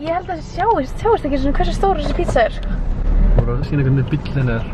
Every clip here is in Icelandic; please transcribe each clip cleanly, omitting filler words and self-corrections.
Ég held að það sjáist ekki svona hversu stór þessi pizza er. Þú voru að sína hvernig bíllinn er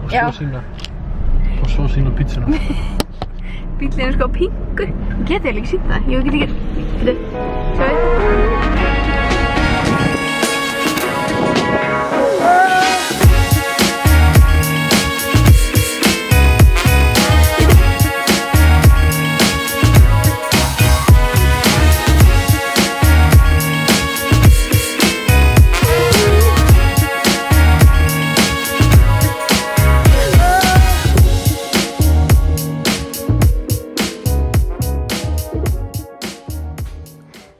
og svo sína pizzuna. Bíllinn er sko á pingu. Ég geti eiginlega ekki sýnt það. Ég get ekki... Sjáðu.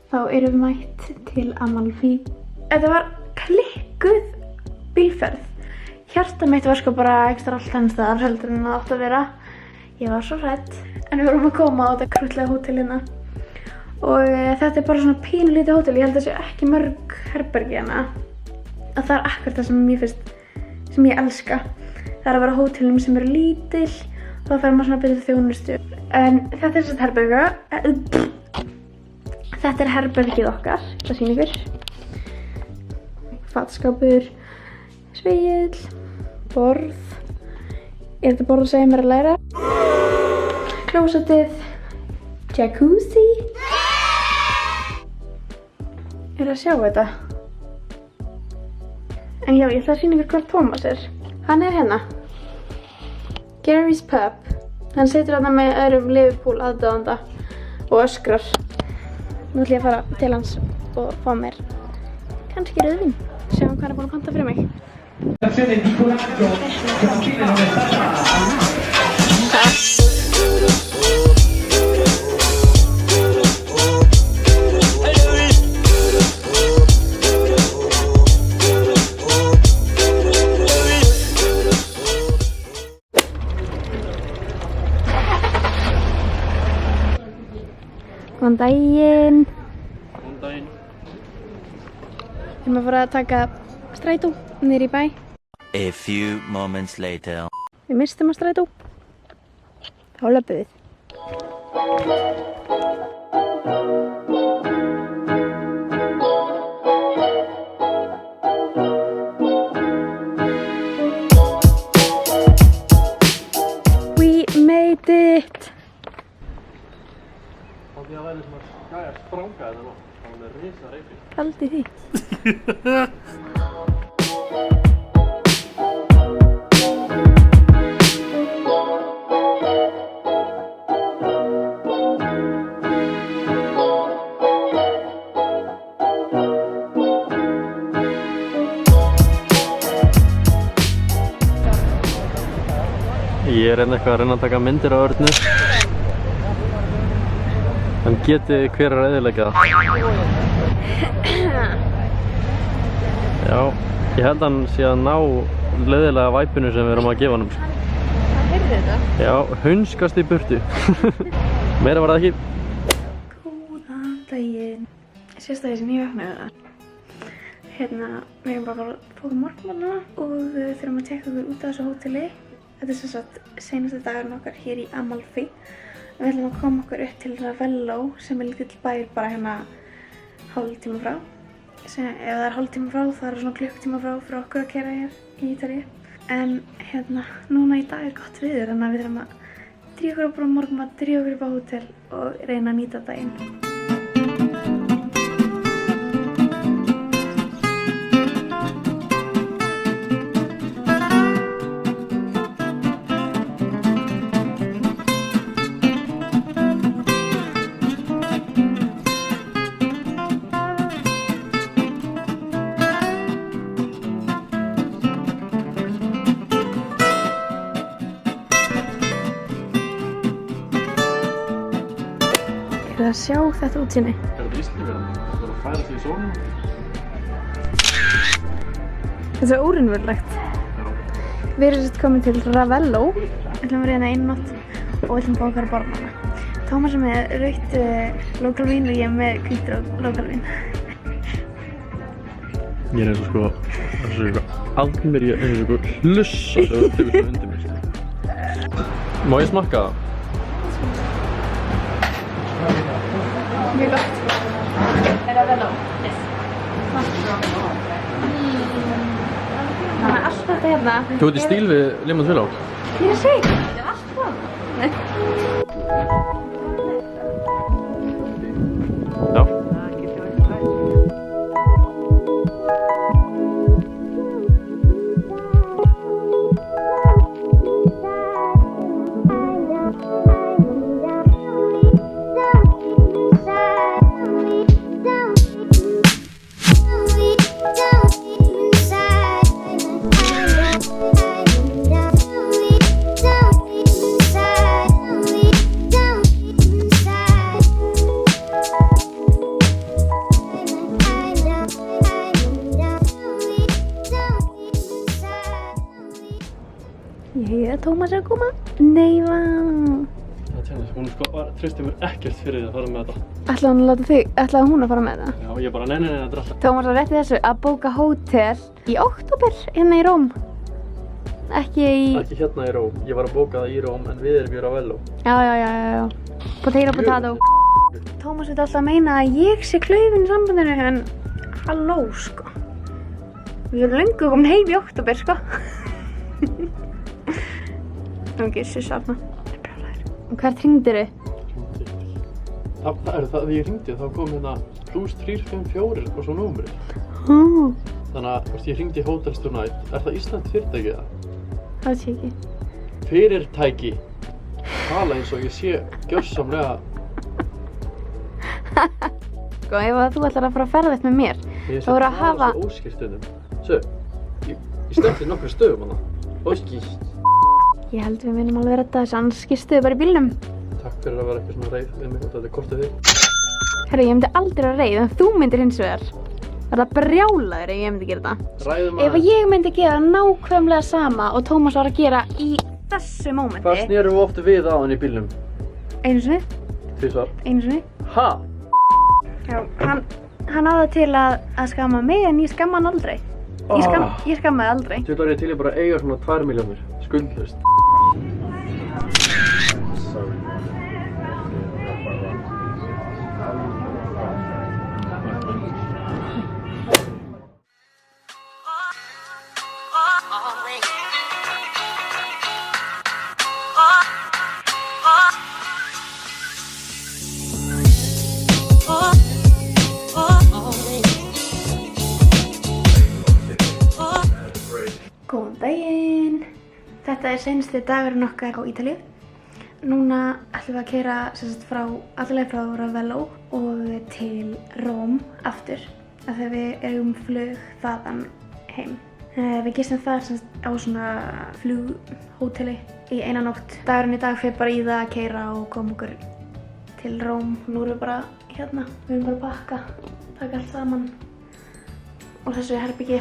Þá erum við mætt til Amalfi. Þetta var klikkuð bílferð. Hjarta mitt var sko bara ekstra allt annars staðar heldur en það átti að vera. Ég var svo hrædd. En við vorum að koma á þetta krúttlega hótelina. Og þetta er bara svona pínulítið hótel. Ég held að það sé ekki mörg herbergi hérna. Og það er akkurat það sem ég finnst, sem ég elska. Það er að vera hótelum sem eru lítil og þá fær maður svona betur þjónustu. En þetta er þess að herberga. Þetta er herbergið okkar, það sýnir ykkur. Fataskápur, spegill, borð. Er þetta borð að segja mér að læra? Klósettið, jacuzzi. Er að sjá þetta? En já, ég ætla að sýna ykkur hvar Thomas er. Hann er hérna. Gary's Pub. Hann situr þarna með öðrum Liverpool aðdáðanda og öskrar. Nú ætlum ég að fara til hans og fá mér kannski rauðvín. Sjáum hvað hann er búinn að panta fyrir mig. Góðan daginn. Góðan daginn. Við erum að fara að taka strætó niður í bæ. A few moments later. Við mistum að strætó. Þá löpum við. We made it! Það væri sem að skæja spranga þetta nótt. Það var með risa reyfi. Haldi því. Ég er eitthvað að reyna að taka myndir á Örnu. En getið hver er að eyðileggja það? Já, ég held hann sé að ná leiðilega væpinu sem við erum að gefa hann. Hvað heyrðu þetta? Já, hunskast í burtu. Meira var það ekki. Góðan daginn. Sérstaklega sem ég vaknaði það. Hérna, við erum bara að fóka morgunmáluna og við þurfum að tekka okkur út af þessu hóteli. Þetta er sem sagt seinasti dagurinn okkar hér í Amalfi. Við ætlum að koma okkur upp til Ravello sem er lítill bær bara hérna hálftíma frá. Ef það er hálftíma frá þá er það svona klukkutíma frá fyrir okkur að keyra hér í Ítalíu. En hérna, núna í dag er gott viður þannig að við þurfum að drífa okkur á bara morgunmat, drífa okkur upp á hótel og reyna að nýta daginn. Að sjá þetta útsýni. Er þetta Íslendingar? Það er að færa sig í sólina. Þetta er óraunverulegt. Við erum sett komin til Ravello. Við ætlum að reyna einu nótt og við ætlum að fá okkar að borða hana. Tómas er með rautt lokalvín og ég er með hvítt lokalvín. Ég er eins og sko, aldrei mér ég eins og sko hlussa þegar þú tegur það undir mér. Má ég smakka það? Mjög gott. Er Ravello? Yes. Þannig að allt þetta hérna. Þú ert í stíl við Limoncello. Ég er að segja, þetta er allt það. Já. Tómas er að koma. Nei, vá. Það tjennist, hún sko treysti mér ekkert fyrir því að fara með þetta. Ætlaði hún að fara með það? Já, ég bara, nei, þetta er alltaf. Tómas var rétt í þessu að bóka hótel í október hérna í Róm. Ekki hérna í Róm. Ég var að bóka það í Róm en við erum í Ravello. Já. Potato. Tómas veit alltaf að meina að ég sé klaufinn í sambandinu en halló, sko. Við erum löngu komin heim í október, sko. Sussa þarna. Hvert hringdirðu? Það því ég hringdi þá kom hérna +354 og svo númerið. Þannig að ég hringdi í Hotels Tonight. Er það Íslands fyrirtæki það? Það sé ekki. Fyrirtæki. Tala eins og ég sé gjörsamlega. Sko, ef þú ætlar að fara að ferðast með mér, þá voru að hafa... Ég sé svo óskýrstundum. Svo, ég stefndi nokkru stöðum hana. Óskýrt. Ég held við minnum alveg redda þessu, annars skistuðu bara í bílnum. Takk fyrir að vera eitthvað svona reið við mig, þetta er kortið þig. Herru, ég myndi aldrei vera reið, en þú myndir hins vegar. Verða brjálaður ef ég myndi gera þetta. Ræðum Ef ég myndi gera nákvæmlega sama og Tómas var að gera í þessu mómenti. Hvað snerum við ofta við á hann í bílnum? Einu sinni. Tvisvar. Einu sinni. Ha? Já, hann á það til að skamma mig en ég skamma hann aldrei. Ég skammaði aldrei. Þú var ég til að bara eiga svona 2 milljónir, skuldlaust. Góðan daginn. Þetta er seinasti dagurinn okkar á Ítalíu. Núna ætlum við að keyra allavega frá Ravello og til Róm aftur af því að við eigum flug þaðan heim. Við gistum þar á svona flughóteli í eina nótt. Dagurinn í dag fer bara í það að keyra og koma okkur til Róm. Nú erum við bara hérna. Við erum bara að pakka, taka allt saman og þessu herbyggi.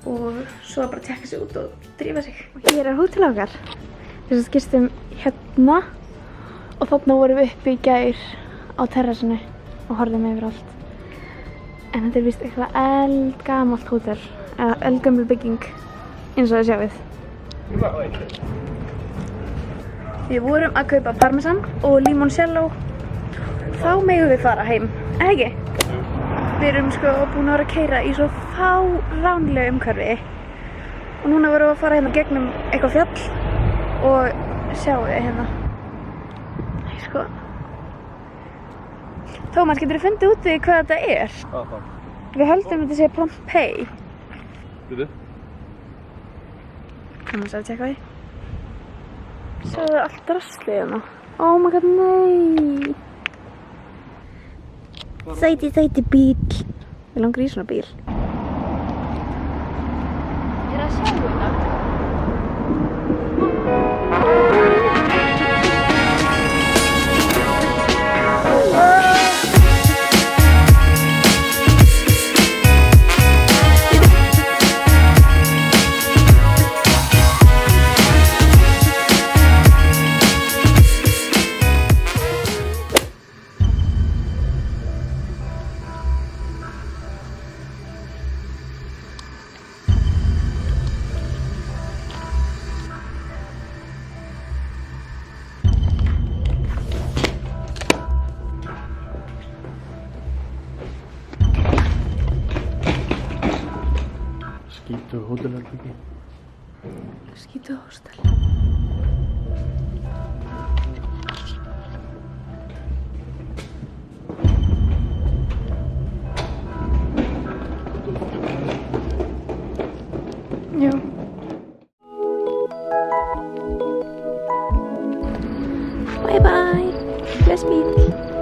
Og svo bara tekka sig út og drífa sig. Og hér er hótel okkar. Við gistum hérna og þarna vorum við uppi í gær á terrassinu og horfðum yfir allt. En þetta er víst eitthvað eldgamalt hótel, eða eldgömul bygging eins og þið sjáið. Við vorum að kaupa parmesan og limoncello. Þá megum við fara heim, eða ekki? Við erum sko búin að vera að keyra í svo fáránlegu umhverfi og núna vorum við að fara hérna gegnum eitthvað fjall og sjáu þið hérna. Sko. Tómas, getur þið fundið út í hvað þetta er? Hvað þá? Við höldum þetta sé Pompeii. Býtu? Tómas, að tjekka því. Sjáu þið allt draslið hérna. Oh my god, nei! Sæti bíl. Við langar í svona bíl. Ég er að sjá þetta. Skítu hótelherbyggi. Skítu hóstel. Já. Bye bye. Bless bíl.